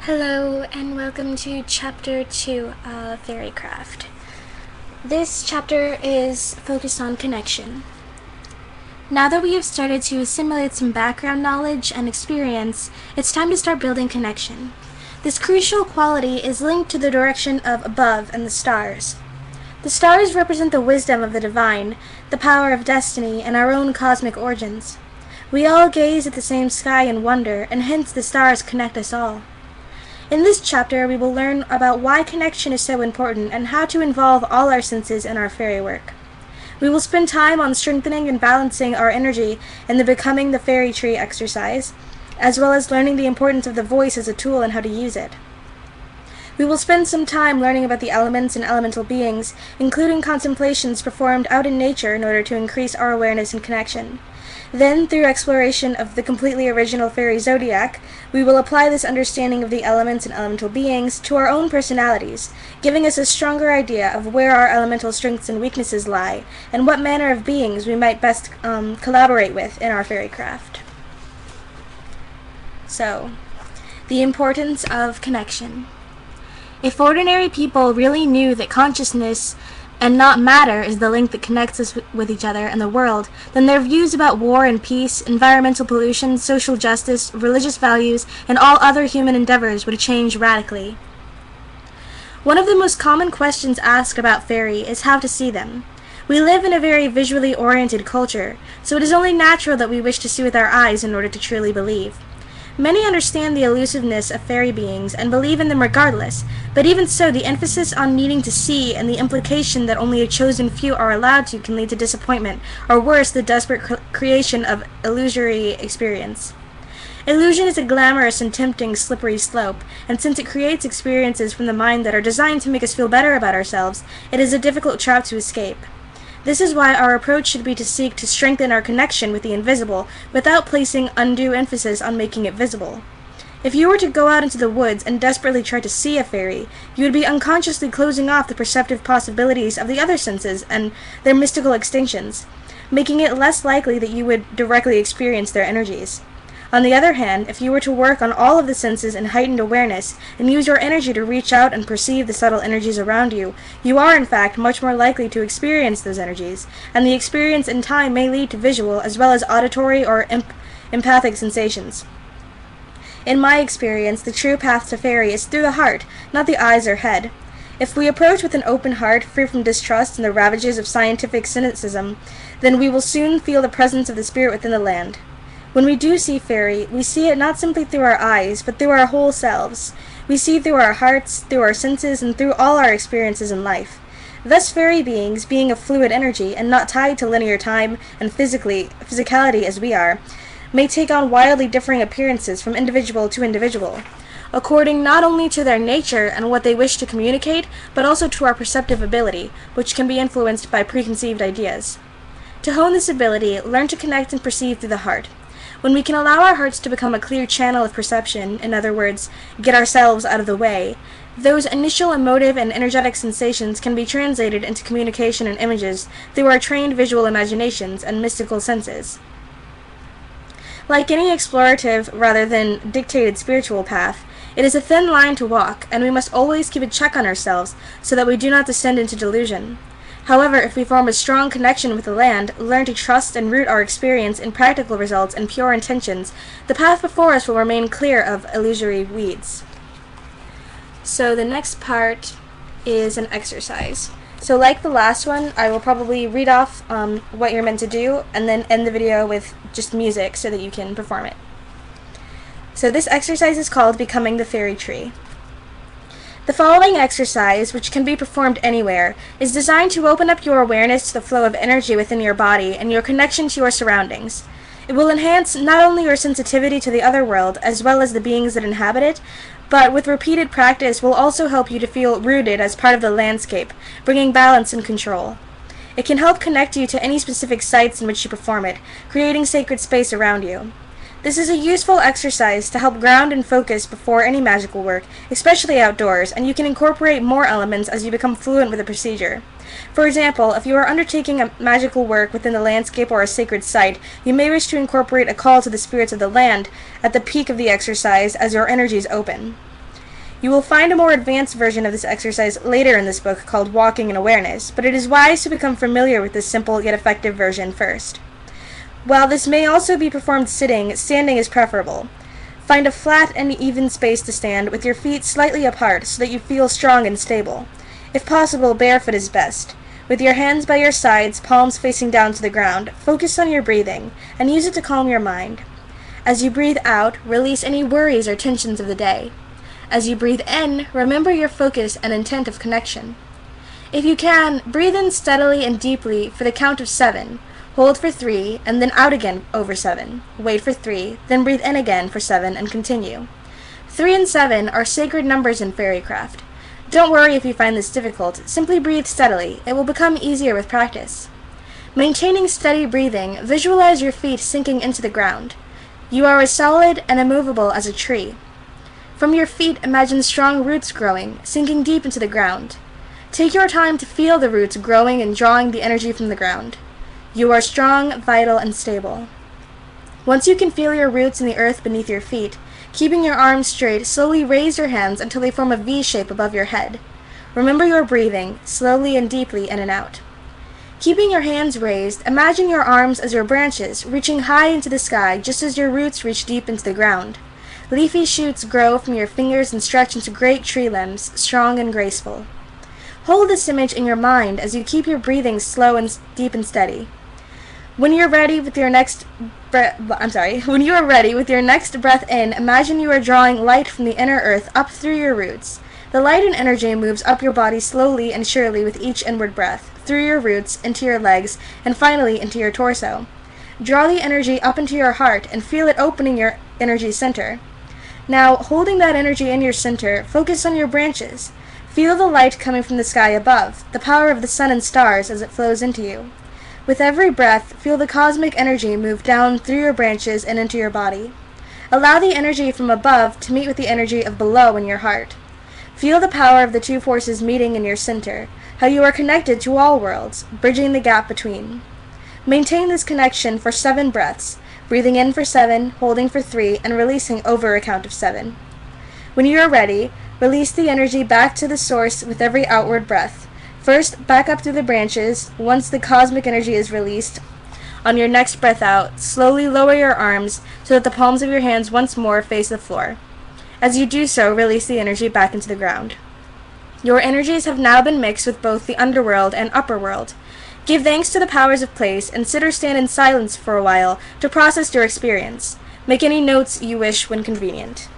Hello and welcome to Chapter 2 of Faery Craft. This chapter is focused on connection. Now that we have started to assimilate some background knowledge and experience, it's time to start building connection. This crucial quality is linked to the direction of above and the stars. The stars represent the wisdom of the divine, the power of destiny, and our own cosmic origins. We all gaze at the same sky in wonder, and hence the stars connect us all. In this chapter, we will learn about why connection is so important and how to involve all our senses in our fairy work. We will spend time on strengthening and balancing our energy in the Becoming the Fairy Tree exercise, as well as learning the importance of the voice as a tool and how to use it. We will spend some time learning about the elements and elemental beings, including contemplations performed out in nature in order to increase our awareness and connection. Then, through exploration of the completely original fairy zodiac, we will apply this understanding of the elements and elemental beings to our own personalities, giving us a stronger idea of where our elemental strengths and weaknesses lie, and what manner of beings we might best collaborate with in our fairy craft. So, the importance of connection. If ordinary people really knew that consciousness and not matter is the link that connects us with each other and the world, then their views about war and peace, environmental pollution, social justice, religious values, and all other human endeavors would change radically. One of the most common questions asked about fairy is how to see them. We live in a very visually oriented culture, so it is only natural that we wish to see with our eyes in order to truly believe. Many understand the elusiveness of fairy beings and believe in them regardless, but even so, the emphasis on needing to see and the implication that only a chosen few are allowed to can lead to disappointment, or worse, the desperate creation of illusory experience. Illusion is a glamorous and tempting slippery slope, and since it creates experiences from the mind that are designed to make us feel better about ourselves, it is a difficult trap to escape. This is why our approach should be to seek to strengthen our connection with the invisible without placing undue emphasis on making it visible. If you were to go out into the woods and desperately try to see a fairy, you would be unconsciously closing off the perceptive possibilities of the other senses and their mystical extinctions, making it less likely that you would directly experience their energies. On the other hand, if you were to work on all of the senses in heightened awareness and use your energy to reach out and perceive the subtle energies around you, you are in fact much more likely to experience those energies, and the experience in time may lead to visual as well as auditory or empathic sensations. In my experience, the true path to fairy is through the heart, not the eyes or head. If we approach with an open heart, free from distrust and the ravages of scientific cynicism, then we will soon feel the presence of the spirit within the land. When we do see fairy, we see it not simply through our eyes, but through our whole selves. We see through our hearts, through our senses, and through all our experiences in life. Thus fairy beings, being a fluid energy and not tied to linear time and physicality as we are, may take on wildly differing appearances from individual to individual, according not only to their nature and what they wish to communicate, but also to our perceptive ability, which can be influenced by preconceived ideas. To hone this ability, learn to connect and perceive through the heart. When we can allow our hearts to become a clear channel of perception, in other words, get ourselves out of the way, those initial emotive and energetic sensations can be translated into communication and images through our trained visual imaginations and mystical senses. Like any explorative rather than dictated spiritual path, it is a thin line to walk, and we must always keep a check on ourselves so that we do not descend into delusion. However, if we form a strong connection with the land, learn to trust and root our experience in practical results and pure intentions, the path before us will remain clear of illusory weeds. So the next part is an exercise. So like the last one, I will probably read off what you're meant to do and then end the video with just music so that you can perform it. So this exercise is called Becoming the Fairy Tree. The following exercise, which can be performed anywhere, is designed to open up your awareness to the flow of energy within your body and your connection to your surroundings. It will enhance not only your sensitivity to the other world, as well as the beings that inhabit it, but with repeated practice will also help you to feel rooted as part of the landscape, bringing balance and control. It can help connect you to any specific sites in which you perform it, creating sacred space around you. This is a useful exercise to help ground and focus before any magical work, especially outdoors, and you can incorporate more elements as you become fluent with the procedure. For example, if you are undertaking a magical work within the landscape or a sacred site, you may wish to incorporate a call to the spirits of the land at the peak of the exercise as your energies open. You will find a more advanced version of this exercise later in this book called Walking in Awareness, but it is wise to become familiar with this simple yet effective version first. While this may also be performed sitting, standing is preferable. Find a flat and even space to stand with your feet slightly apart so that you feel strong and stable. If possible, barefoot is best. With your hands by your sides, palms facing down to the ground, focus on your breathing and use it to calm your mind. As you breathe out, release any worries or tensions of the day. As you breathe in, remember your focus and intent of connection. If you can, breathe in steadily and deeply for the count of 7. Hold for 3, and then out again over 7. Wait for 3, then breathe in again for 7, and continue. 3 and 7 are sacred numbers in Faery Craft. Don't worry if you find this difficult, simply breathe steadily. It will become easier with practice. Maintaining steady breathing, visualize your feet sinking into the ground. You are as solid and immovable as a tree. From your feet, imagine strong roots growing, sinking deep into the ground. Take your time to feel the roots growing and drawing the energy from the ground. You are strong, vital, and stable. Once you can feel your roots in the earth beneath your feet, keeping your arms straight, slowly raise your hands until they form a V shape above your head. Remember your breathing, slowly and deeply in and out. Keeping your hands raised, imagine your arms as your branches, reaching high into the sky just as your roots reach deep into the ground. Leafy shoots grow from your fingers and stretch into great tree limbs, strong and graceful. Hold this image in your mind as you keep your breathing slow and deep and steady. When you are ready with your next breath in, imagine you are drawing light from the inner earth up through your roots. The light and energy moves up your body slowly and surely with each inward breath, through your roots, into your legs, and finally into your torso. Draw the energy up into your heart and feel it opening your energy center. Now, holding that energy in your center, focus on your branches. Feel the light coming from the sky above, the power of the sun and stars as it flows into you. With every breath, feel the cosmic energy move down through your branches and into your body. Allow the energy from above to meet with the energy of below in your heart. Feel the power of the two forces meeting in your center, how you are connected to all worlds, bridging the gap between. Maintain this connection for 7 breaths, breathing in for 7, holding for 3, and releasing over a count of 7. When you are ready, release the energy back to the source with every outward breath. First, back up through the branches. Once the cosmic energy is released, on your next breath out, slowly lower your arms so that the palms of your hands once more face the floor. As you do so, release the energy back into the ground. Your energies have now been mixed with both the underworld and upper world. Give thanks to the powers of place and sit or stand in silence for a while to process your experience. Make any notes you wish when convenient.